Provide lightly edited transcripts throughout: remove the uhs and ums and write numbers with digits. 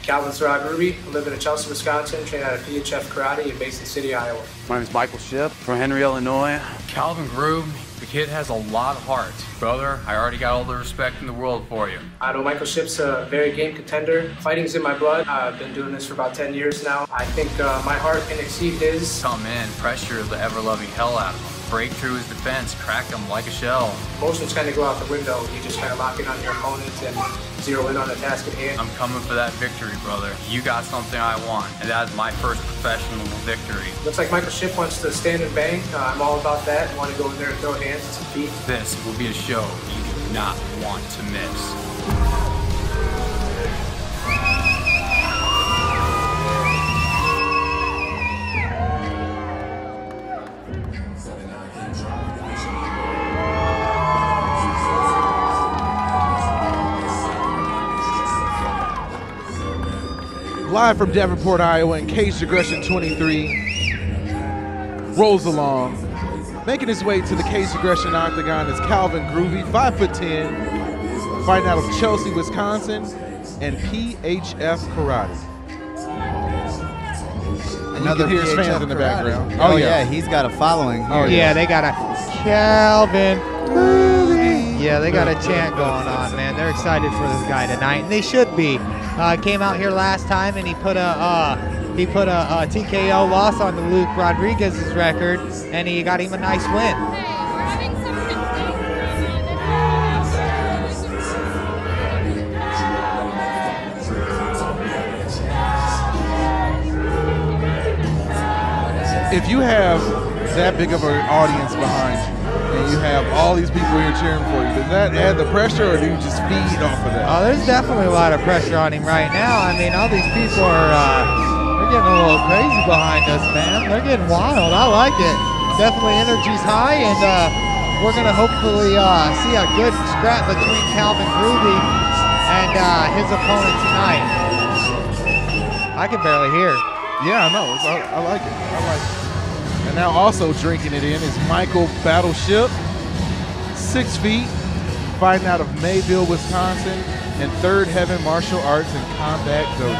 Calvin's Grube. I live in Chelsea, Wisconsin, train out of PHF Karate and based in City, Iowa. My name is Michael Shipp from Henry, Illinois. Calvin Grube, the kid has a lot of heart. Brother, I already got all the respect in the world for you. I know Michael Shipp's a very game contender. Fighting's in my blood. I've been doing this for about 10 years now. I think my heart can exceed his. Come in, pressure the ever-loving hell out of him. Break through his defense, crack him like a shell. Emotions kind of go out the window. You just kind of lock in on your opponent and zero in on the task at hand. I'm coming for that victory, brother. You got something I want, and that's my first professional victory. Looks like Michael Shipp wants to stand and bang. I'm all about that. I want to go in there and throw hands and some feet. This will be a show you do not want to miss. Live from Davenport, Iowa, and Caged Aggression 23 rolls along. Making his way to the Caged Aggression octagon is Calvin Grube, 5'10", fighting out of Chelsea, Wisconsin, and PHF Karate. And you can hear his fans in the background. Oh yeah, he's got a following here. Yeah, they got a Calvin Grube. Yeah, they got a chant going on, man. They're excited for this guy tonight, and they should be. Came out here last time and he put a TKO loss on the Luke Rodriguez's record, and he got him a nice win. If you have that big of an audience behind you, and you have all these people here cheering for you, does that add the pressure, or do you just feed off of that? Oh, there's definitely a lot of pressure on him right now. I mean, all these people are they're getting a little crazy behind us, man. They're getting wild. I like it. Definitely energy's high, and we're going to hopefully see a good scrap between Calvin Grube and his opponent tonight. I can barely hear. Yeah, I know. I like it. I like it. And now also drinking it in is Michael Battleship, 6 feet, fighting out of Mayville, Wisconsin, and Third Heaven Martial Arts and Combat Dojo.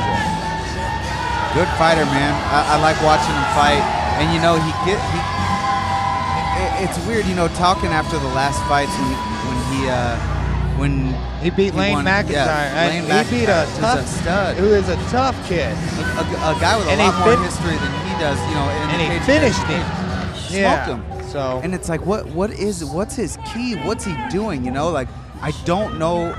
Good fighter, man. I like watching him fight. And you know, it's weird, you know, talking after the last fights when he beat Lane McIntyre. Yeah, Lane McIntyre, he beat a tough stud, who is a tough kid, a guy with a lot more history than he does, you know. And he finished him. Smoked him. So, and it's like, what's his key? What's he doing? You know, like I don't know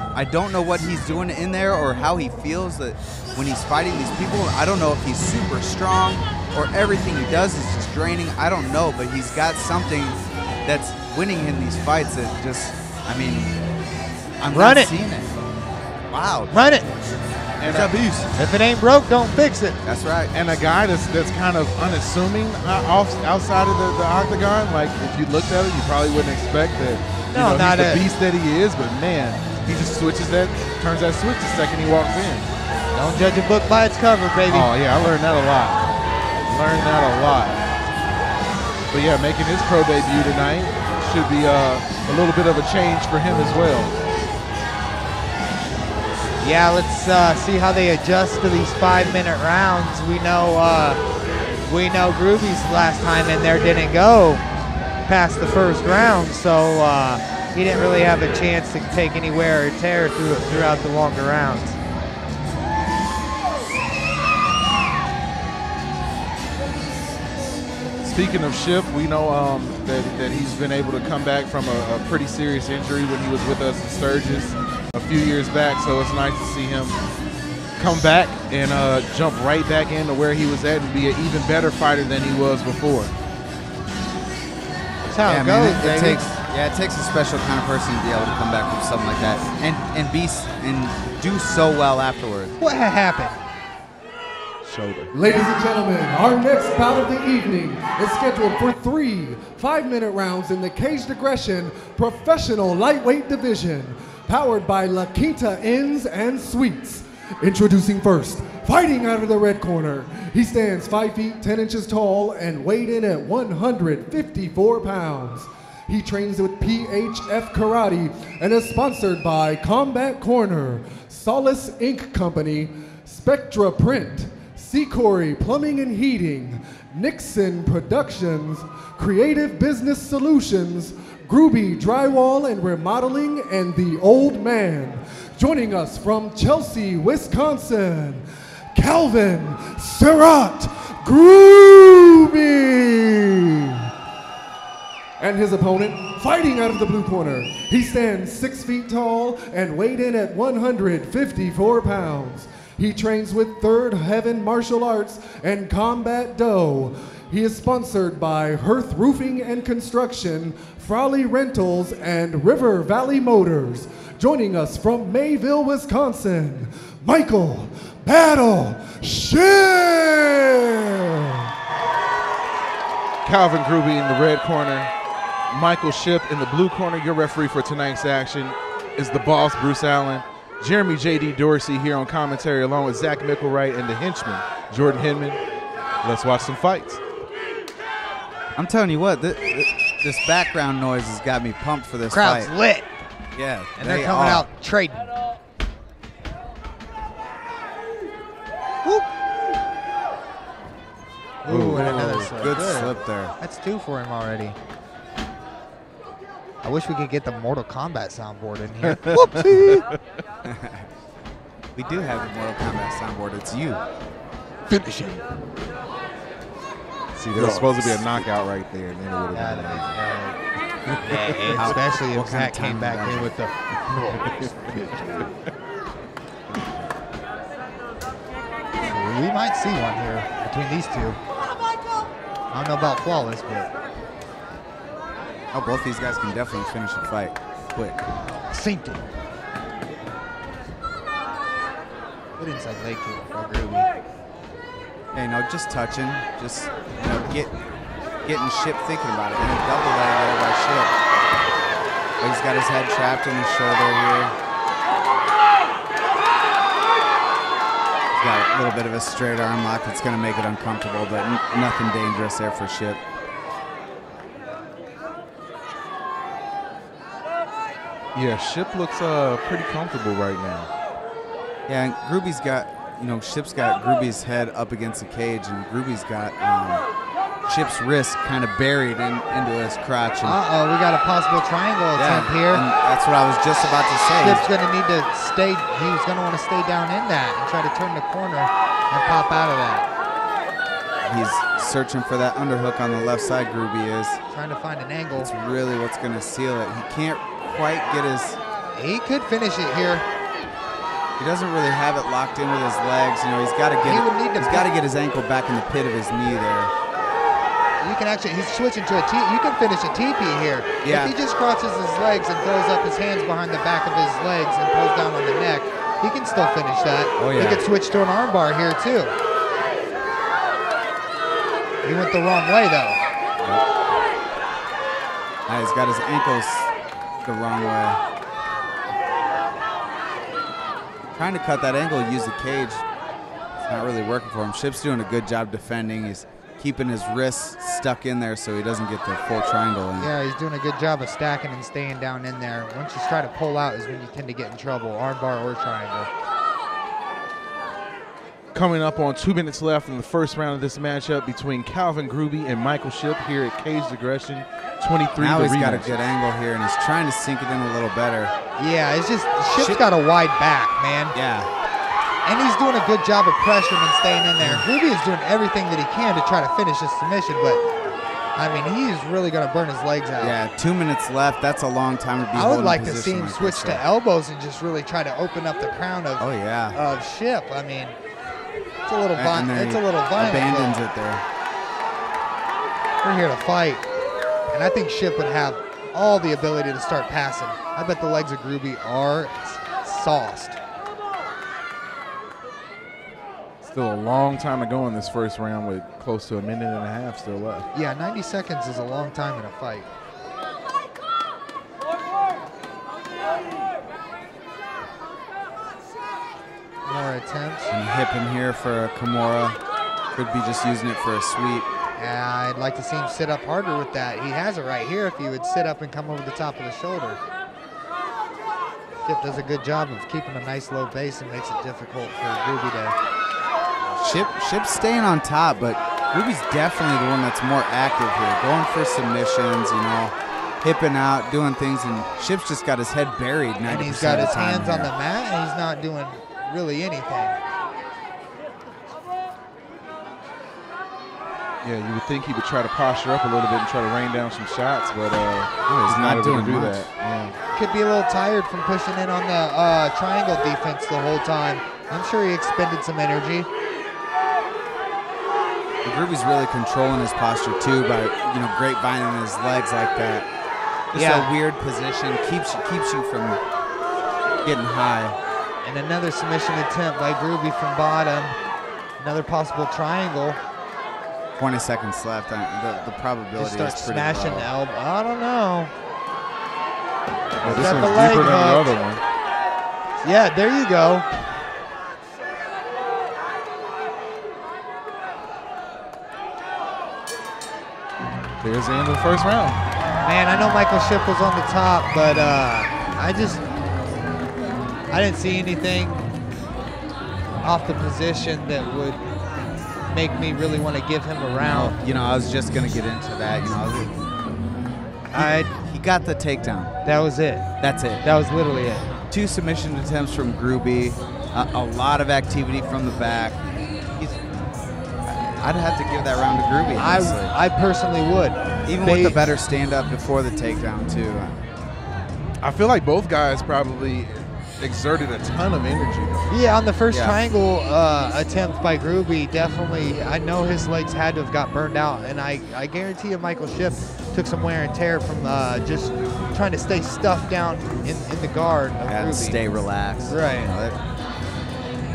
what he's doing in there or how he feels that when he's fighting these people. I don't know if he's super strong or everything he does is just draining. I don't know, but he's got something that's winning him these fights that just, I mean, I'm not seeing it. Wow. Run it. And if it ain't broke, don't fix it. That's right. And a guy that's kind of unassuming outside of the octagon. Like if you looked at it, you probably wouldn't expect that. No, not he's the beast that he is. But man, he just turns that switch the second he walks in. Don't judge a book by its cover, baby. Oh yeah, I learned that a lot. But yeah, making his pro debut tonight should be a little bit of a change for him as well. Yeah, let's see how they adjust to these 5-minute rounds. We know Grube's last time in there didn't go past the first round, so he didn't really have a chance to take any wear or tear throughout the longer rounds. Speaking of Shipp, we know that he's been able to come back from a pretty serious injury when he was with us in Sturgis a few years back, so it's nice to see him come back and jump right back into where he was at and be an even better fighter than he was before. That's how it goes, baby. It takes a special kind of person to be able to come back from something like that and do so well afterwards. What happened? Shoulder. Ladies and gentlemen, our next bout of the evening is scheduled for 3 5-minute rounds in the Caged Aggression Professional Lightweight Division, powered by La Quinta Inns and Suites. Introducing first, fighting out of the red corner. He stands 5 feet 10 inches tall and weighed in at 154 pounds. He trains with PHF Karate and is sponsored by Combat Corner, Solace Ink Company, Spectra Print, Seacory Plumbing and Heating, Nixon Productions, Creative Business Solutions, Grube Drywall and Remodeling, and The Old Man. Joining us from Chelsea, Wisconsin, Calvin Surratt Grube. And his opponent, fighting out of the blue corner. He stands 6 feet tall and weighed in at 154 pounds. He trains with Third Heaven Martial Arts and Combat Do. He is sponsored by Hearth Roofing and Construction, Frawley Rentals, and River Valley Motors. Joining us from Mayville, Wisconsin, Michael Battle Shipp. Calvin Grube in the red corner, Michael Shipp in the blue corner. Your referee for tonight's action is the boss, Bruce Allen. Jeremy J.D. Dorsey here on commentary along with Zach Mickelwright and the henchman, Jordan Hinman. Let's watch some fights. I'm telling you what, this background noise has got me pumped for this Crowd's fight. lit. Yeah, And they're coming out trading. Whoop. Ooh, and another slip. Good slip there. That's 2 for him already. I wish we could get the Mortal Kombat soundboard in here. Whoopsie! We do have the Mortal Kombat soundboard. It's you. Finish him. See, there was supposed to be a knockout right there, and then it would have been Especially if What kind Zach of time came back was in with the. We might see one here between these two. I don't know about flawless, but Oh, both these guys can definitely finish the fight quick. synced it. Good inside leg kick for Grube. Hey, no, just touching, just getting Shipp thinking about it. And a double leg there by Shipp. But he's got his head trapped in his shoulder here. He's got a little bit of a straight arm lock that's going to make it uncomfortable, but nothing dangerous there for Shipp. Yeah, Shipp looks pretty comfortable right now. Yeah, and Grube's got, Shipp's got Grube's head up against the cage, and Grube's got Shipp's wrist kind of buried into his crotch. Uh-oh, we got a possible triangle attempt here. And that's what I was just about to say. Shipp's going to need to stay, he's going to want to stay down in that and try to turn the corner and pop out of that. He's searching for that underhook on the left side, Grube is. Trying to find an angle. It's really what's going to seal it. He can't quite get his... He could finish it here. He doesn't really have it locked in with his legs. He's got to get he's got to get his ankle back in the pit of his knee there. You can actually, he's switching to a T. You can finish a TP here. Yeah. If he just crosses his legs and throws up his hands behind the back of his legs and pulls down on the neck, he can still finish that. Oh, yeah. He could switch to an armbar here, too. He went the wrong way, though. Now he's got his ankles the wrong way. Trying to cut that angle, use the cage. It's not really working for him. Shipp's doing a good job defending. He's keeping his wrists stuck in there so he doesn't get the full triangle in. Yeah, he's doing a good job of stacking and staying down in there. Once you try to pull out is when you tend to get in trouble, armbar or triangle. Coming up on 2 minutes left in the first round of this matchup between Calvin Grube and Michael Shipp here at Caged Aggression 23. Now he's got a rematch. good angle here, and he's trying to sink it in a little better. Yeah, it's just, Shipp's got a wide back, man. Yeah. And he's doing a good job of pressuring and staying in there. Grube is doing everything that he can to try to finish this submission, but I mean, he's really going to burn his legs out. Yeah, 2 minutes left. That's a long time to be I would holding like to position see him like switch this, to elbows and just really try to open up the crown of, of Shipp. I mean, it's a little violent. It's a little violent. Abandons it there. We're here to fight, and I think Shipp would have all the ability to start passing. I bet the legs of Grube are sauced. Still a long time to go in this first round with close to a minute and a half still left. Yeah, 90 seconds is a long time in a fight. More attempts. And hip in here for Kimura. Could be just using it for a sweep. I'd like to see him sit up harder with that. He has it right here if he would sit up and come over the top of the shoulder. Shipp does a good job of keeping a nice low base and makes it difficult for Grube to. Shipp's staying on top, but Grube's definitely the one that's more active here, going for submissions, you know, hipping out, doing things, and Shipp's just got his head buried 90% And he's got of his the time hands on here. the mat, and he's not doing really anything. Yeah, you would think he would try to posture up a little bit and try to rain down some shots, but he's not able doing to do much. that. Yeah. Could be a little tired from pushing in on the triangle defense the whole time. I'm sure he expended some energy. Grube's really controlling his posture too by, you know, grapevining his legs like that. Just a weird position, keeps you from getting high. And another submission attempt by Grube from bottom. Another possible triangle. 20 seconds left. The probability Just start is pretty smashing low. the elbow. I don't know. Well, this Got one's the leg deeper than the hooked. other one. Yeah, there you go. There's the end of the first round. Man, I know Michael Shipp was on the top, but I didn't see anything off the position that would make me really want to give him a round. You know, I was just going to get into that. You know, he got the takedown. That was it. That's it. That was literally it. 2 submission attempts from Grube. A lot of activity from the back. I'd have to give that round to Grube. I personally would. Even with the better stand-up before the takedown, too. I feel like both guys probably exerted a ton of energy, though. Yeah, on the first triangle attempt by Grube, definitely, I know his legs had to have got burned out, and I guarantee you Michael Shipp took some wear and tear from just trying to stay stuffed down in the guard of Grube. Stay relaxed. Right. You know,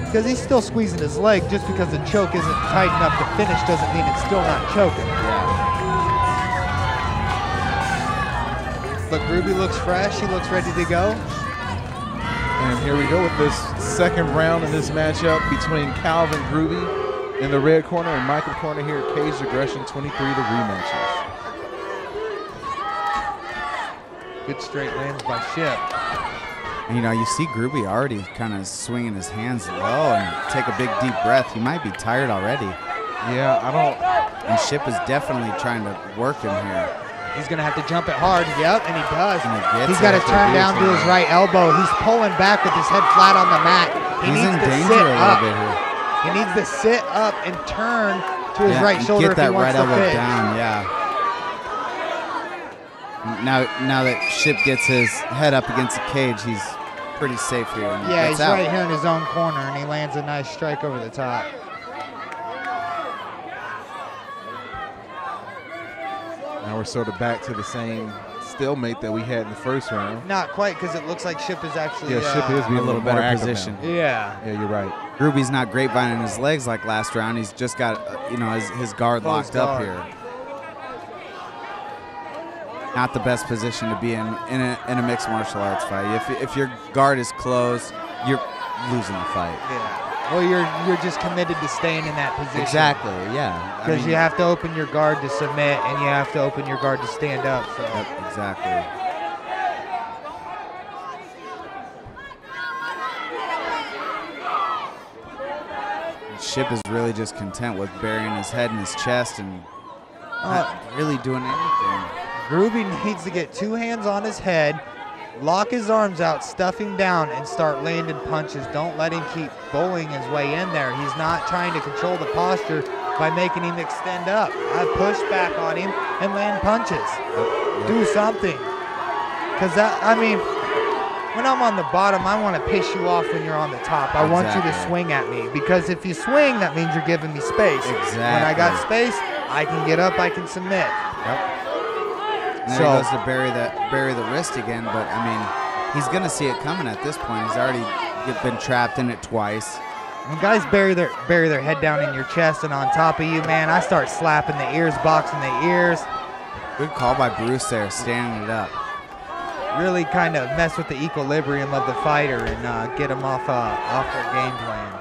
because he's still squeezing his leg. Just because the choke isn't tight enough to finish doesn't mean it's still not choking. But Grube looks fresh. He looks ready to go. And here we go with this second round in this matchup between Calvin Grube in the red corner and Michael Corner here at Caged Aggression 23, the rematches. Good straight lands by Shipp. And, you know, you see Grube already kind of swinging his hands low and take a big deep breath. He might be tired already. Yeah, I don't. And Shipp is definitely trying to work him here. He's going to have to jump it hard. Yep, and he does. And He's got to turn down to his right elbow. He's pulling back with his head flat on the mat. He's in danger a little bit here. He needs to sit up and turn to his right shoulder get that if he wants right elbow to finish. down, Now that Shipp gets his head up against the cage, he's pretty safe here. Yeah, he's right here in his own corner, and he lands a nice strike over the top. Now we're sort of back to the same stalemate that we had in the first round. Not quite, because it looks like Shipp is actually Shipp is being a little better active position. now. Yeah, you're right. Grube's not grapevining his legs like last round. He's just got, you know, his guard locked up here. Not the best position to be in a mixed martial arts fight. If your guard is closed, you're losing the fight. Yeah. Well, you're just committed to staying in that position. Exactly. Yeah. Because you have to open your guard to submit, and you have to open your guard to stand up. So. Yep, exactly. Shipp is really just content with burying his head in his chest and not really doing anything. Grube needs to get 2 hands on his head, lock his arms out, stuff him down, and start landing punches. Don't let him keep bowling his way in there. He's not trying to control the posture by making him extend up. I push back on him and land punches. Do something. Because, I mean, when I'm on the bottom, I want to piss you off when you're on the top. I want you to swing at me. Because if you swing, that means you're giving me space. Exactly. When I got space, I can get up, I can submit. Yep. And there he goes to bury the wrist again, but I mean, he's gonna see it coming at this point. He's already been trapped in it twice. When guys bury their head down in your chest and on top of you, man, I start slapping the ears, boxing the ears. Good call by Bruce there, standing it up. Really kind of mess with the equilibrium of the fighter and get them off their game plan.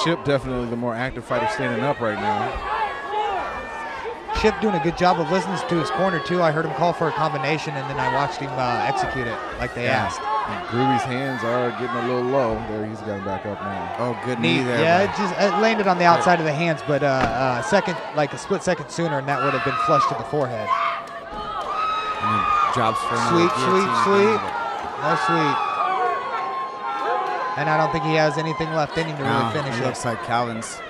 Shipp definitely the more active fighter standing up right now. Shipp doing a good job of listening to his corner, too. I heard him call for a combination, and then I watched him execute it like they asked. And Grube's hands are getting a little low. There, he's got him back up now. Oh, good knee there. Yeah, it landed on the outside of the hands, but a split second sooner, and that would have been flush to the forehead. And he drops for Sweet. No sweet. And I don't think he has anything left in him to really finish it. Looks like Calvin's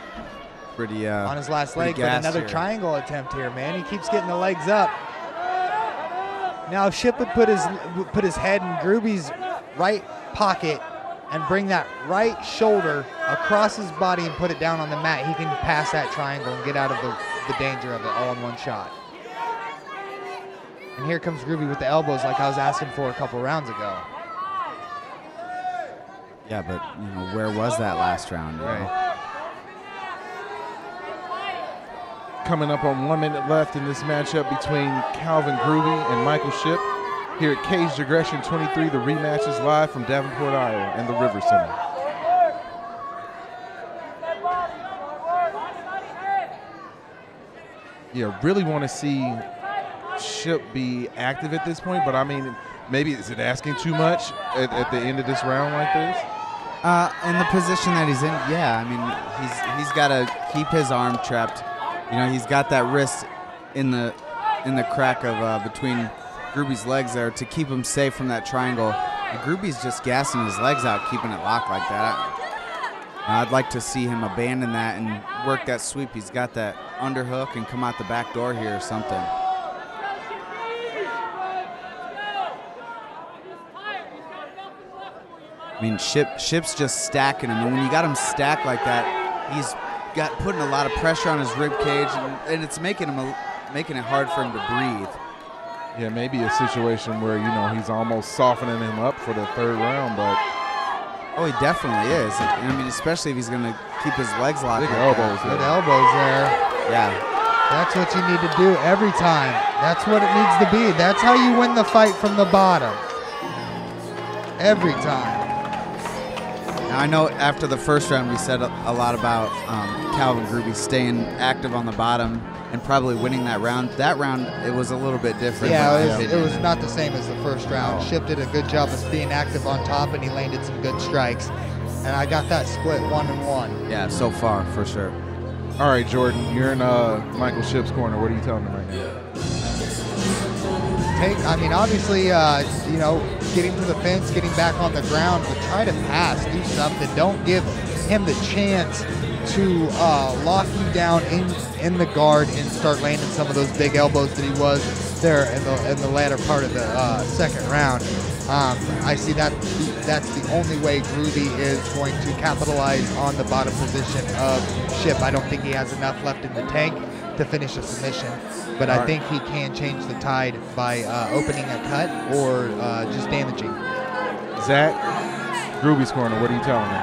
pretty on his last leg, but another triangle attempt here, man. He keeps getting the legs up. Now, if Shipp would put his head in Grube's right pocket and bring that right shoulder across his body and put it down on the mat, he can pass that triangle and get out of the danger of it all in one shot. And here comes Grube with the elbows like I was asking for a couple rounds ago. Yeah, but where was that last round? Right. Coming up on 1 minute left in this matchup between Calvin Grube and Michael Shipp here at Caged Aggression 23, the rematches live from Davenport, Iowa, and the RiverCenter. Yeah, really want to see Shipp be active at this point, but I mean, maybe is it asking too much at the end of this round like this? In the position that he's in, yeah. I mean, he's got to keep his arm trapped. He's got that wrist in the crack of between Grube's legs there to keep him safe from that triangle. And Grube's just gassing his legs out, keeping it locked like that. I'd like to see him abandon that and work that sweep. He's got that underhook and come out the back door here or something. I mean, Shipp's just stacking him, and when you got him stacked like that, he's putting a lot of pressure on his rib cage, and it's making it hard for him to breathe. Yeah, maybe a situation where he's almost softening him up for the third round, but oh, he definitely is. I mean, especially if he's going to keep his legs locked. Big elbows. Good elbows there. Yeah. That's what you need to do every time. That's what it needs to be. That's how you win the fight from the bottom. Every time. Now, I know after the first round we said a lot about Calvin Grube staying active on the bottom and probably winning that round. That round, it was a little bit different. Yeah, it was not the same as the first round. Shipp did a good job of being active on top, and he landed some good strikes. And I got that split 1-1. Yeah, so far, for sure. All right, Jordan, you're in Michael Shipp's corner. What are you telling him right now? Obviously, getting to the fence, getting back on the ground, but try to pass, do something. Don't give him the chance to lock you down in the guard and start landing some of those big elbows that he was there in the latter part of the second round. I see that's the only way Grube is going to capitalize on the bottom position of Shipp. I don't think he has enough left in the tank to finish a submission, but I think he can change the tide by opening a cut or just damaging. Zach, Grube's corner, what are you telling him?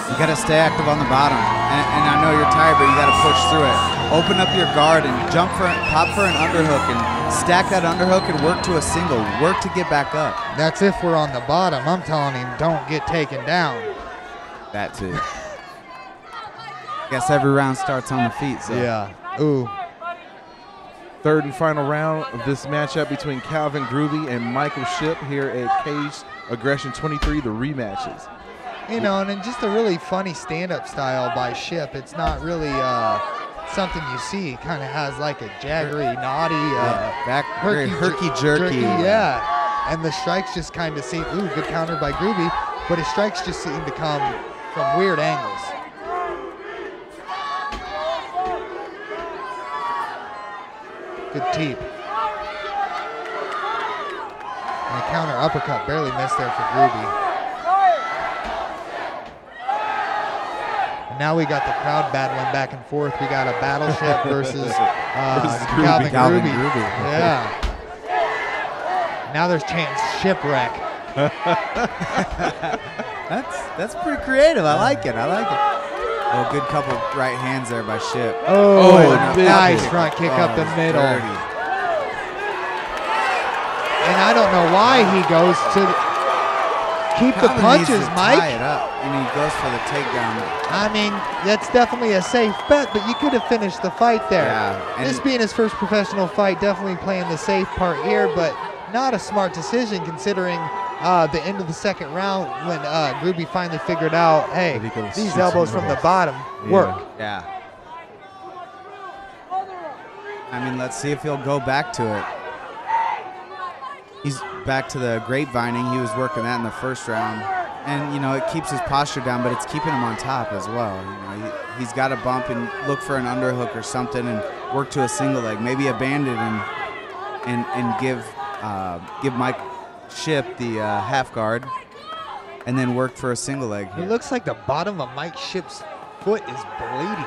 You got to stay active on the bottom, and I know you're tired, but you got to push through it. Open up your guard and pop for an underhook and stack that underhook and work to a single. Work to get back up. That's if we're on the bottom. I'm telling him, don't get taken down. That too. I guess every round starts on the feet. So. Yeah. Ooh. Third and final round of this matchup between Calvin Grube and Michael Shipp here at Caged Aggression 23, the rematches. And then just a really funny stand-up style by Shipp. It's not really something you see. It kind of has like a jaggery, naughty, herky-jerky. Yeah, and the strikes just kind of seem, good counter by Grube, but his strikes just seem to come from weird angles. Good teep. And a counter uppercut barely missed there for Grube. Now we got the crowd battling back and forth. We got a Battleship versus Calvin Grube. Yeah. Now there's chance shipwreck. That's pretty creative. I like it. Oh, good couple right hands there by Shipp. Oh, nice front kick up the middle. Dirty. And I don't know why he goes to keep the punches, Mike. Tie it up, and he goes for the takedown. I mean, that's definitely a safe bet, but you could have finished the fight there. Yeah, This being his first professional fight, definitely playing the safe part here, but not a smart decision considering the end of the second round when Grube finally figured out, hey, these elbows from the bottom work. Yeah. I mean, let's see if he'll go back to it. He's back to the grapevining. He was working that in the first round. And, you know, it keeps his posture down, but it's keeping him on top as well. You know, he's got to bump and look for an underhook or something and work to a single leg. Maybe abandon and give Mike Shipp the half guard and then work for a single leg here. It looks like the bottom of Mike Shipp's foot is bleeding.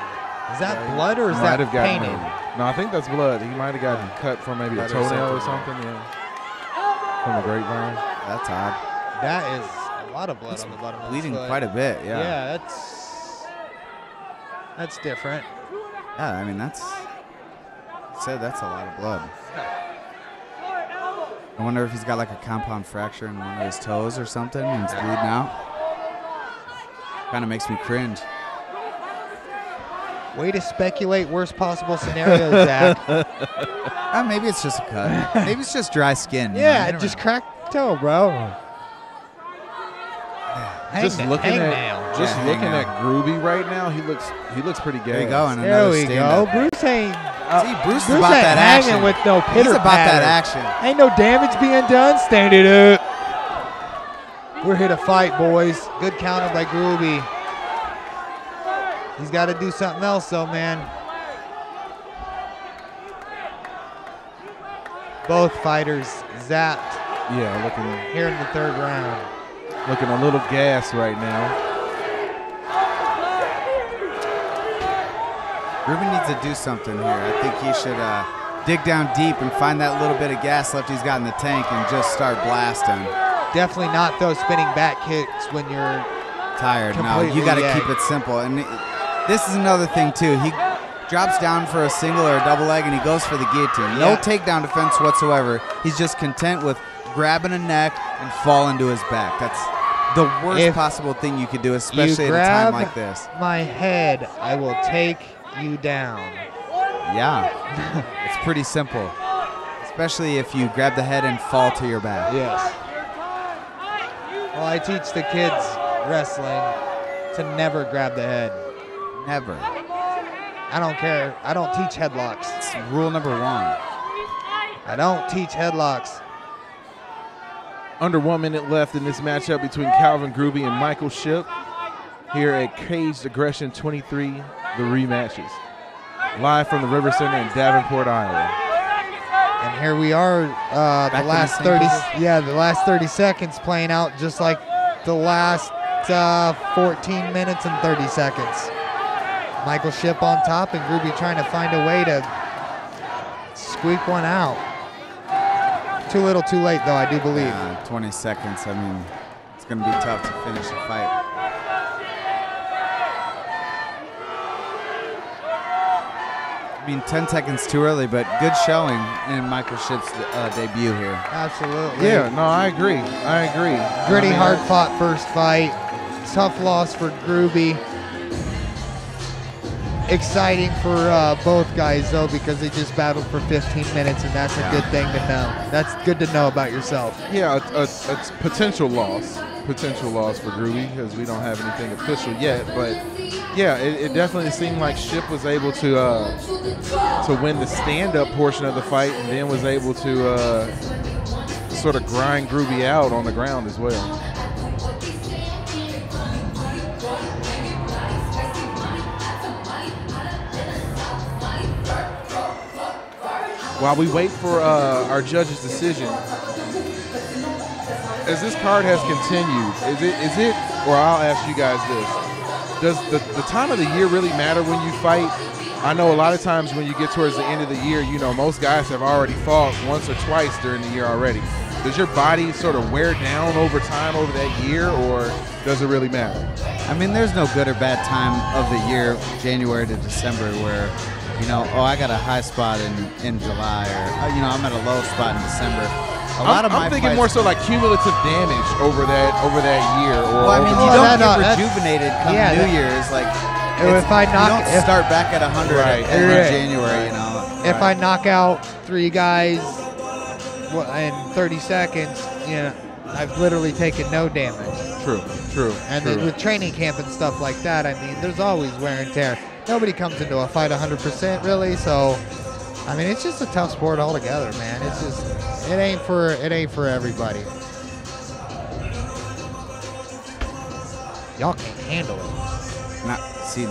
Is that blood or is that painted? No, I think that's blood. He might have gotten cut from maybe a toenail or something. Yeah. From the grapevine. That's odd. That is a lot of blood on the bottom of his foot. Bleeding quite a bit, yeah. Yeah, that's different. Yeah, I mean, that's a lot of blood. I wonder if he's got like a compound fracture in one of his toes or something and it's bleeding out. Kind of makes me cringe. Way to speculate worst possible scenarios, Zach. Maybe it's just a cut. Maybe it's just dry skin. Yeah, just cracked toe, bro. Just looking at Grube right now, he looks pretty good. There you go. And there we go. Bruce ain't. Bruce is about that action. Hanging with no pitter. He's about that action. Ain't no damage being done. Stand it up. We're here to fight, boys. Good counter by Grube. He's got to do something else, though, man. Both fighters zapped. Yeah, looking here in the third round. Looking a little gassed right now. Grube needs to do something here. I think he should dig down deep and find that little bit of gas left he's got in the tank and just start blasting. Definitely not those spinning back kicks when you're tired. No, you got to keep it simple. And this is another thing, too. He drops down for a single or a double leg, and he goes for the guillotine. No takedown defense whatsoever. He's just content with grabbing a neck and fall into his back. That's the worst possible thing you could do, especially at a time like this. My head, I will take you down. Yeah, it's pretty simple, especially if you grab the head and fall to your back. Yes. Well, I teach the kids wrestling to never grab the head. Never. I don't care. I don't teach headlocks. It's rule number 1. I don't teach headlocks. Under 1 minute left in this matchup between Calvin Grube and Michael Shipp here at Caged Aggression 23, the rematches. Live from the RiverCenter in Davenport, Iowa. And here we are, the last 30 seconds playing out just like the last 14 minutes and 30 seconds. Michael Shipp on top and Grube trying to find a way to squeak one out. Too little, too late, though, I do believe. 20 seconds. I mean, it's going to be tough to finish the fight. I mean, 10 seconds too early, but good showing in Michael Shipp's debut here. Absolutely. Yeah, no, I agree. Gritty, hard-fought first fight. Tough loss for Grube. Exciting for both guys, though, because they just battled for 15 minutes, and that's a good thing to know. That's good to know about yourself. Yeah, a potential loss for Grube because we don't have anything official yet. But yeah, it definitely seemed like Shipp was able to win the stand-up portion of the fight, and then was able to sort of grind Grube out on the ground as well. While we wait for our judge's decision, as this card has continued, is it, or I'll ask you guys this, does the time of the year really matter when you fight? I know a lot of times when you get towards the end of the year, you know, most guys have already fought once or twice during the year already. Does your body sort of wear down over time over that year, or does it really matter? I mean, there's no good or bad time of the year, January to December, where, you know, oh, I got a high spot in July, or, you know, I'm at a low spot in December. A lot of my I'm thinking fights, more so like cumulative damage over that year. Or well, I mean, over you don't no, get rejuvenated come New Year's. Like, if I knock, you don't start back at 100 Right. in January, you know. if I knock out 3 guys in 30 seconds, you know, I've literally taken no damage. True. And then with training camp and stuff like that, I mean, there's always wear and tear. Nobody comes into a fight 100% really, so I mean, it's just a tough sport altogether, man. It's just it ain't for everybody. Y'all can't handle it.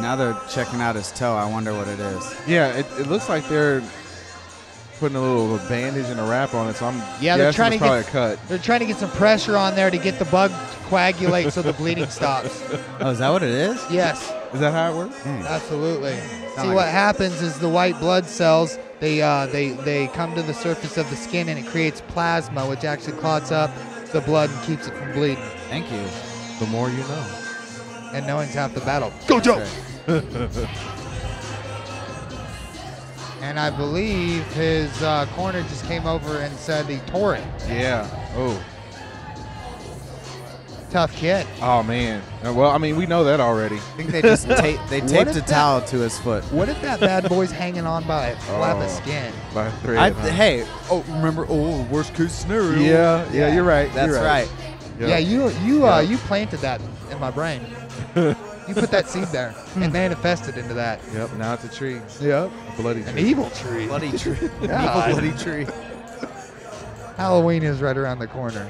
Now they're checking out his toe. I wonder what it is. Yeah, it looks like they're putting a little bandage and a wrap on it. So I'm they're trying to probably get a cut. They're trying to get some pressure on there to get the bug to coagulate so the bleeding stops. Oh, is that what it is? Yes. Is that how it works? Absolutely. See, like what it. happens is the white blood cells, they come to the surface of the skin and it creates plasma, which actually clots up the blood and keeps it from bleeding. Thank you. The more you know. And knowing's half the battle. Go, Joe! And I believe his corner just came over and said he tore it. Yeah. Oh. Tough kid. Oh man. Well, I mean, we know that already. I think they just taped a towel to his foot. What if that bad boy's hanging on by a flap of skin? By a thread, huh? Hey, remember? worst case scenario. Yeah, you're right. That's you're right. Yeah, you planted that in my brain. You put that seed there and manifested into that. Yep. Now it's a tree. Yep. A bloody An tree. evil tree. Bloody tree. God. Evil bloody tree. Halloween is right around the corner.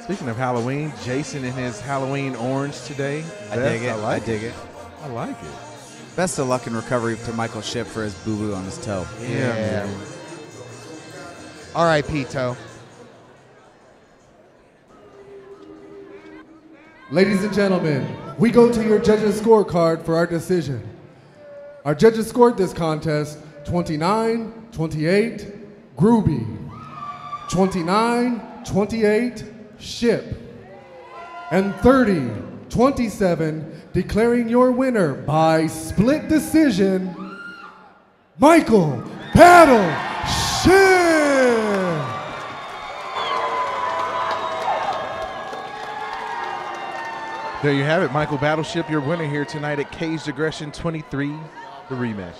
Speaking of Halloween, Jason in his Halloween orange today. I dig it. I dig it. I like it. Best of luck in recovery to Michael Shipp for his boo-boo on his toe. Yeah. Man. R.I.P. Toe. Ladies and gentlemen, we go to your judges' scorecard for our decision. Our judges scored this contest 29-28 Grube, 29-28 Shipp, and 30-27 declaring your winner by split decision, Michael Battle Shipp. There you have it, Michael Battleship, your winner here tonight at Caged Aggression 23, the rematches.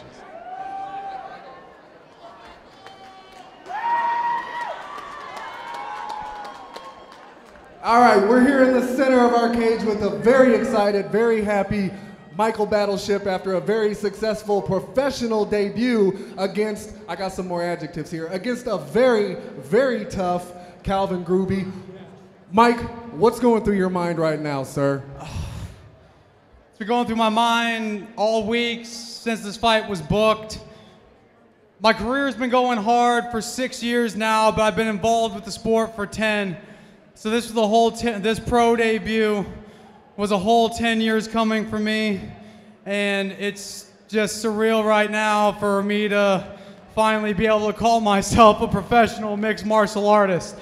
All right, we're here in the center of our cage with a very excited, very happy Michael Battleship after a very successful professional debut against, I got some more adjectives here, against a very, very tough Calvin Grube. Mike, what's going through your mind right now, sir? It's been going through my mind all week since this fight was booked. My career's been going hard for 6 years now, but I've been involved with the sport for 10. So this was the whole this pro debut was a whole 10 years coming for me, and it's just surreal right now for me to finally be able to call myself a professional mixed martial artist.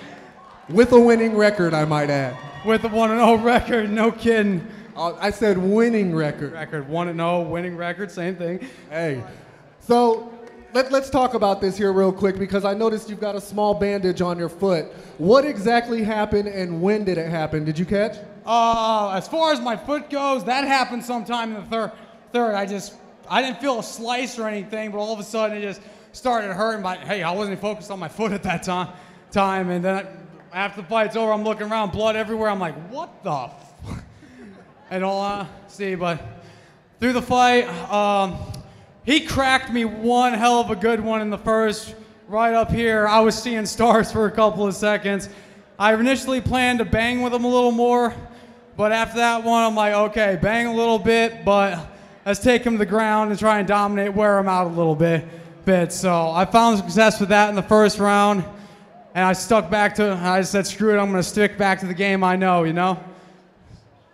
With a winning record, I might add. With a 1-0 record, no kidding. I said winning record. 1-0, winning record, same thing. Hey, so let's talk about this here real quick because I noticed you've got a small bandage on your foot. What exactly happened and when did it happen? Did you catch? As far as my foot goes, that happened sometime in the third. I didn't feel a slice or anything, but all of a sudden it just started hurting. Hey, I wasn't focused on my foot at that time, and then after the fight's over, I'm looking around, blood everywhere. I'm like, what the f? And all but through the fight, he cracked me one hell of a good one in the first, right up here. I was seeing stars for a couple of seconds. I initially planned to bang with him a little more, but after that one, I'm like, okay, bang a little bit, but let's take him to the ground and try and dominate, wear him out a little bit. So I found success with that in the first round. And I stuck back to, I said, screw it, I'm going to stick back to the game I know, you know?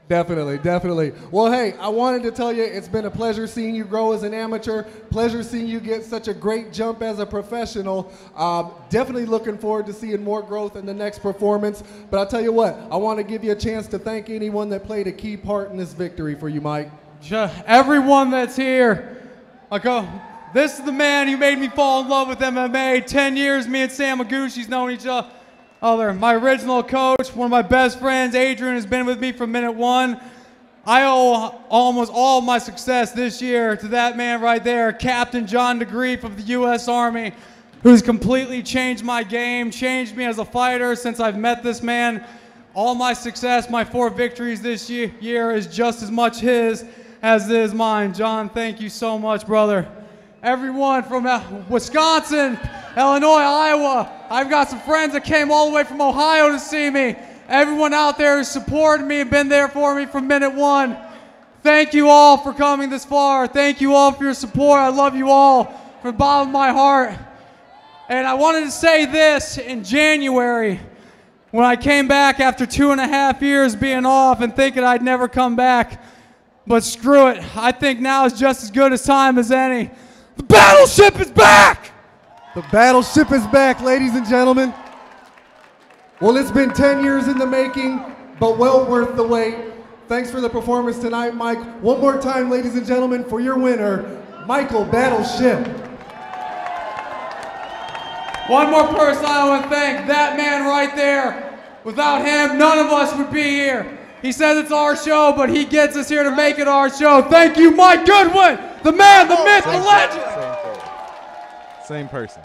Definitely, definitely. Well, hey, I wanted to tell you it's been a pleasure seeing you grow as an amateur, pleasure seeing you get such a great jump as a professional. Definitely looking forward to seeing more growth in the next performance. But I'll tell you what, I want to give you a chance to thank anyone that played a key part in this victory for you, Mike. Everyone that's here. This is the man who made me fall in love with MMA. 10 years, me and Sam Maguchi's known each other. My original coach, one of my best friends, Adrian, has been with me from minute one. I owe almost all of my success this year to that man right there, Captain John DeGrief of the U.S. Army, who's completely changed my game, changed me as a fighter since I've met this man. All my success, my 4 victories this year is just as much his as it is mine. John, thank you so much, brother. Everyone from Wisconsin, Illinois, Iowa. I've got some friends that came all the way from Ohio to see me. Everyone out there who's supported me and been there for me from minute one. Thank you all for coming this far. Thank you all for your support. I love you all from the bottom of my heart. And I wanted to say this in January when I came back after 2.5 years being off and thinking I'd never come back. But screw it. I think now is just as good a time as any. The battleship is back! The battleship is back, ladies and gentlemen. Well, it's been 10 years in the making, but well worth the wait. Thanks for the performance tonight, Mike. One more time, ladies and gentlemen, for your winner, Michael Battleship. One more person I want to thank, that man right there. Without him, none of us would be here. He says it's our show, but he gets us here to make it our show. Thank you, Mike Goodwin, the man, the myth, the legend. Same person.